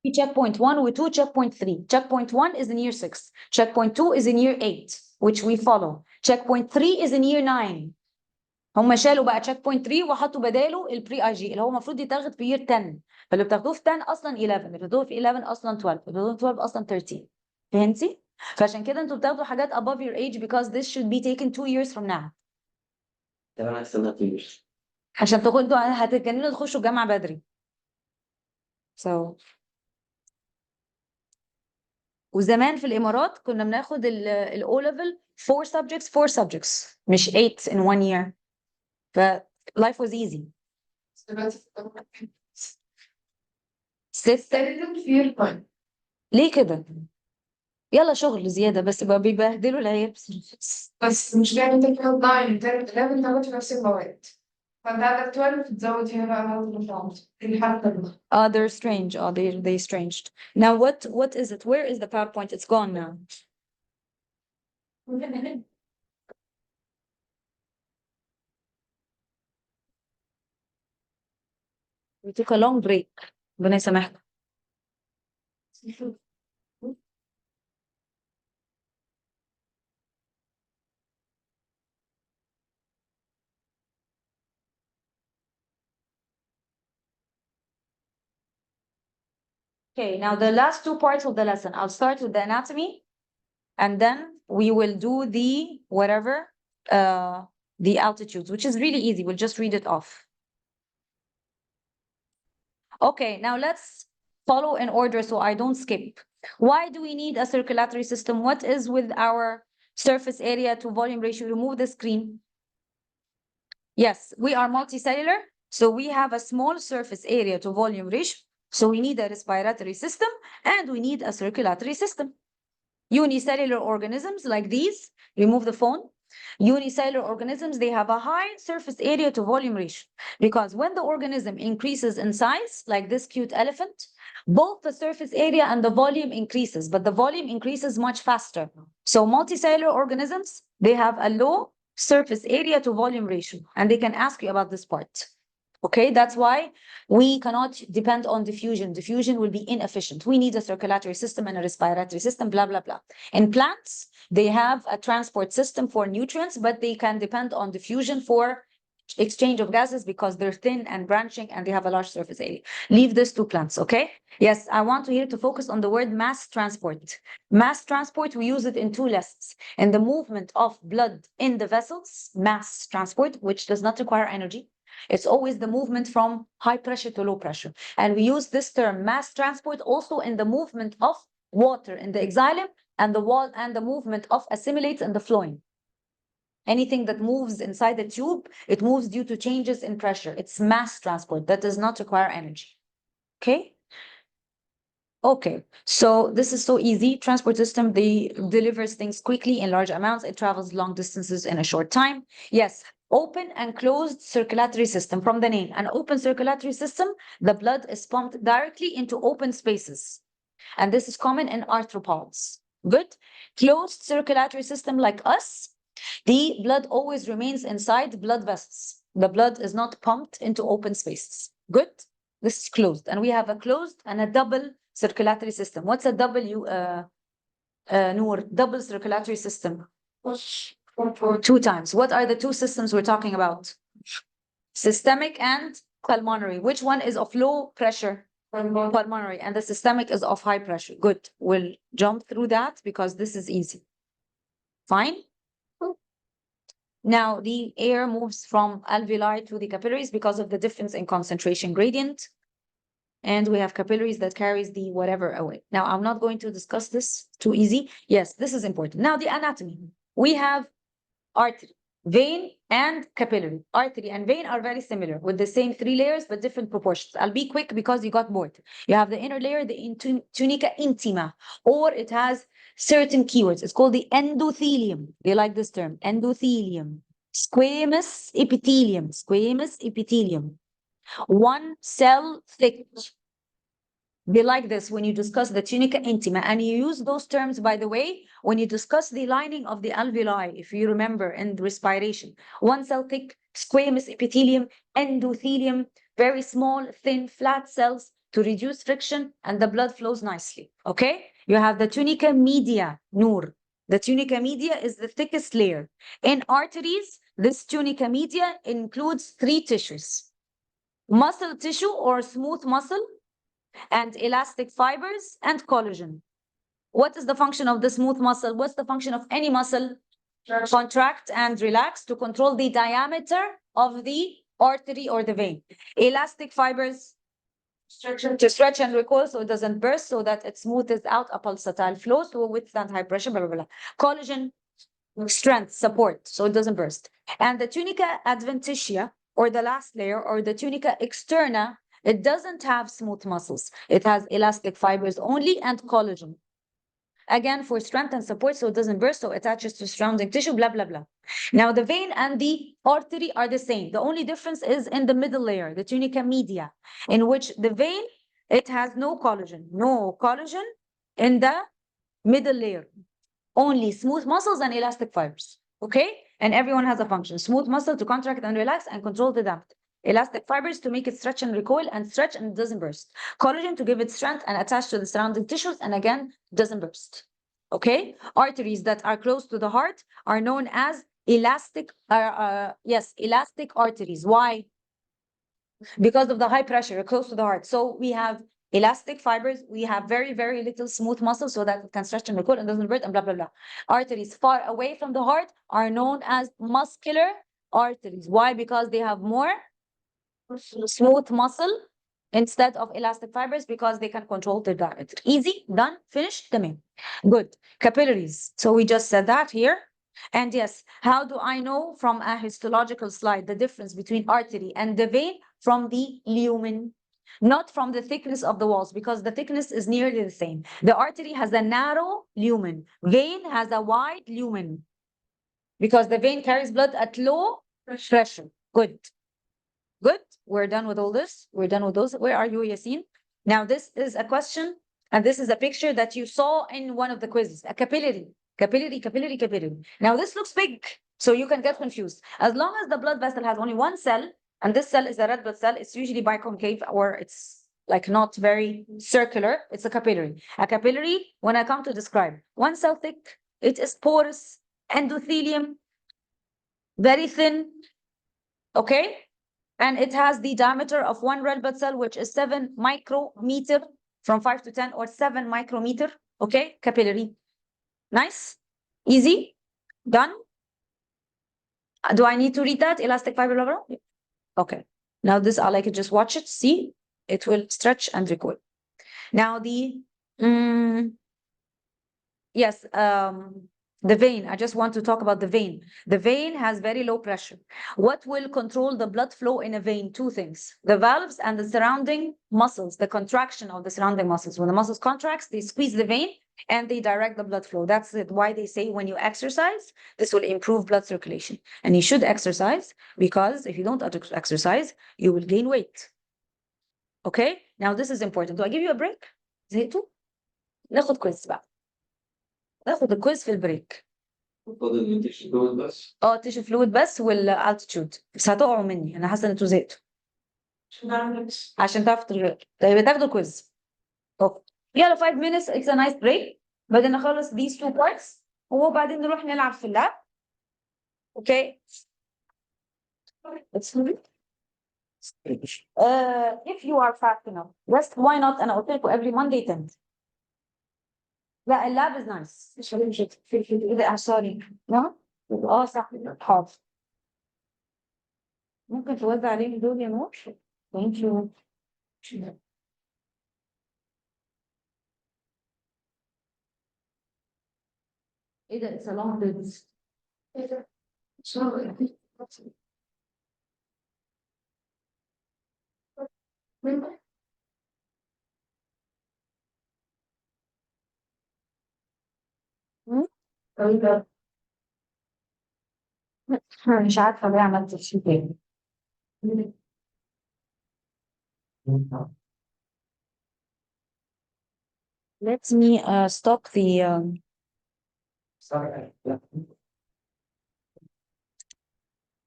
في checkpoint 1 و 2 checkpoint 3. checkpoint 1 is in year 6. checkpoint 2 is in year 8 which we follow. checkpoint 3 is in year 9. هم شالوا بقى checkpoint 3 وحطوا بداله البري اي جي اللي هو المفروض يتاخد في year 10. فاللي بتاخدوه في 10 اصلا 11 اللي بتاخدوه في 11 اصلا 12 اللي بتاخدوه في 12 اصلا 13. فهمتي؟ فعشان كده انتوا بتاخدوا حاجات above your age because this should be taken 2 years from now. طب انا هستنى 2 years. عشان انتوا هتتجننوا تخشوا الجامعه بدري. So وزمان في الامارات كنا بناخد الاو ليفل 4 subjects 4 subjects مش 8 in 1 year. ف life was easy. ستة ليه كده؟ يلا شغل زيادة بس بقى بيبهدلوا العيال بس مش جاي انت كده ضايع انت 11 تاخد في نفس المواد فانت عندك 12 تزود فيها بقى مواد الفرنسي الحركة they're strange they stranged. Now what is it? Where is the PowerPoint? It's gone now. We took a long break. ربنا يسامحكم. Okay, now the last two parts of the lesson. I'll start with the anatomy, and then we will do the whatever, the altitudes, which is really easy. We'll just read it off. Okay, now let's follow in order so I don't skip. Why do we need a circulatory system? What is with our surface area to volume ratio? Remove the screen. Yes, we are multicellular, so we have a small surface area to volume ratio. So we need a respiratory system and we need a circulatory system. Unicellular organisms like these, remove the phone. Unicellular organisms, they have a high surface area to volume ratio because when the organism increases in size, like this cute elephant, both the surface area and the volume increases, but the volume increases much faster. So multicellular organisms, they have a low surface area to volume ratio, and they can ask you about this part. Okay, that's why we cannot depend on diffusion. Diffusion will be inefficient. We need a circulatory system and a respiratory system, blah, blah, blah. In plants, they have a transport system for nutrients, but they can depend on diffusion for exchange of gases because they're thin and branching and they have a large surface area. Leave this to plants, okay? Yes, I want here to focus on the word mass transport. Mass transport, we use it in two lessons. In the movement of blood in the vessels, mass transport, which does not require energy. It's always the movement from high pressure to low pressure. And we use this term mass transport also in the movement of water in the xylem and the wall and the movement of assimilates in the phloem. Anything that moves inside the tube, it moves due to changes in pressure. It's mass transport that does not require energy. Okay? Okay, so this is so easy. Transport system, they delivers things quickly in large amounts. It travels long distances in a short time. Yes, open and closed circulatory system from the name. An open circulatory system, the blood is pumped directly into open spaces. And this is common in arthropods. Good. Closed circulatory system like us, the blood always remains inside blood vessels. The blood is not pumped into open spaces. Good. This is closed. And we have a closed and a double circulatory system. What's a Noor? Double circulatory system. 2 times. What are the 2 systems we're talking about? Systemic and pulmonary. Which one is of low pressure? Pulmonary. And the systemic is of high pressure. Good. We'll jump through that because this is easy. Fine. Now the air moves from alveoli to the capillaries because of the difference in concentration gradient. And we have capillaries that carries the whatever away. Now, I'm not going to discuss this, too easy. Yes, this is important. Now, the anatomy. We have artery, vein, and capillary. Artery and vein are very similar with the same 3 layers, but different proportions. I'll be quick because you got bored. You have the inner layer, the tunica intima, or it has certain keywords. It's called the endothelium. They like this term, endothelium. Squamous epithelium, squamous epithelium. 1 cell thick. Be like this when you discuss the tunica intima, and you use those terms, by the way, when you discuss the lining of the alveoli, if you remember in respiration. 1 cell thick, squamous epithelium, endothelium, very small, thin, flat cells to reduce friction, and the blood flows nicely. Okay? You have the tunica media, Noor. The tunica media is the thickest layer. In arteries, this tunica media includes 3 tissues: muscle tissue or smooth muscle, and elastic fibers, and collagen. What is the function of the smooth muscle? What's the function of any muscle? Contract and relax to control the diameter of the artery or the vein. Elastic fibers to stretch and recoil so it doesn't burst, so that it smoothes out a pulsatile flow to withstand high pressure, blah, blah, blah. Collagen, strength, support, so it doesn't burst. And the tunica adventitia, or the last layer, or the tunica externa, it doesn't have smooth muscles. It has elastic fibers only and collagen. Again, for strength and support, so it doesn't burst, so it attaches to surrounding tissue, blah, blah, blah. Now, the vein and the artery are the same. The only difference is in the middle layer, the tunica media, in which the vein, it has no collagen in the middle layer. Only smooth muscles and elastic fibers, okay? And everyone has a function. Smooth muscle to contract and relax and control the damp. Elastic fibers to make it stretch and recoil and stretch and it doesn't burst. Collagen to give it strength and attach to the surrounding tissues and again, doesn't burst. Okay? Arteries that are close to the heart are known as elastic arteries. Why? Because of the high pressure close to the heart. So we have elastic fibers, we have very, very little smooth muscle so that it can stretch and recoil and doesn't burst and blah, blah, blah. Arteries far away from the heart are known as muscular arteries. Why? Because they have more smooth muscle instead of elastic fibers because they can control the diameter. Easy, done, finished, tamam. Good. Capillaries. So we just said that here. And yes, how do I know from a histological slide the difference between artery and the vein? From the lumen, not from the thickness of the walls, because the thickness is nearly the same. The artery has a narrow lumen. Vein has a wide lumen because the vein carries blood at low pressure. Good. Good. We're done with all this. We're done with those. Where are you, Yasin? Now, this is a question, and this is a picture that you saw in one of the quizzes. A capillary. Capillary, capillary, capillary. Now, this looks big, so you can get confused. As long as the blood vessel has only one cell, and this cell is a red blood cell, it's usually biconcave or it's like not very circular. It's a capillary. A capillary, when I come to describe, one cell thick, it is porous, endothelium, very thin, okay? And it has the diameter of one red blood cell, which is 7 micrometer from 5 to 10 or 7 micrometer. Okay, capillary. Nice, easy, done. Do I need to read that? Elastic fiber, blah, blah? Okay, now this, I like it, just watch it, see, it will stretch and recoil. Now the, yes, the vein, I just want to talk about the vein. The vein has very low pressure. What will control the blood flow in a vein? 2 things, the valves and the surrounding muscles, the contraction of the surrounding muscles. When the muscles contracts, they squeeze the vein and they direct the blood flow. That's it. Why they say when you exercise, this will improve blood circulation. And you should exercise because if you don't exercise, you will gain weight. Okay, now this is important. Do I give you a break? زهقتوا؟ ناخد كويس بقى. ناخد الكويز في البريك. فاضل انت الشدود بس. تيشو فلويد بس والالتيتيود، بس هتقعوا مني، انا حاسه ان انتوا زهقتوا. عشان تعرفوا طيب تاخدوا الكويز. اوكي يلا 5 minutes it's a nice break. بعدين نخلص these 2 parts وبعدين نروح نلعب في اللاب. اوكي let's move it. If you are fast enough, just why not? انا قلت لكم every Monday 10. لا اللاب is nice. سوري لا صح حاضر. ممكن توزع عليهم دول يا نور؟ ثانك يو. ايه ده؟ it's a long bit. ايه ده؟ مش عارفة ليه عملت شيء تاني. Let me stop the Sorry.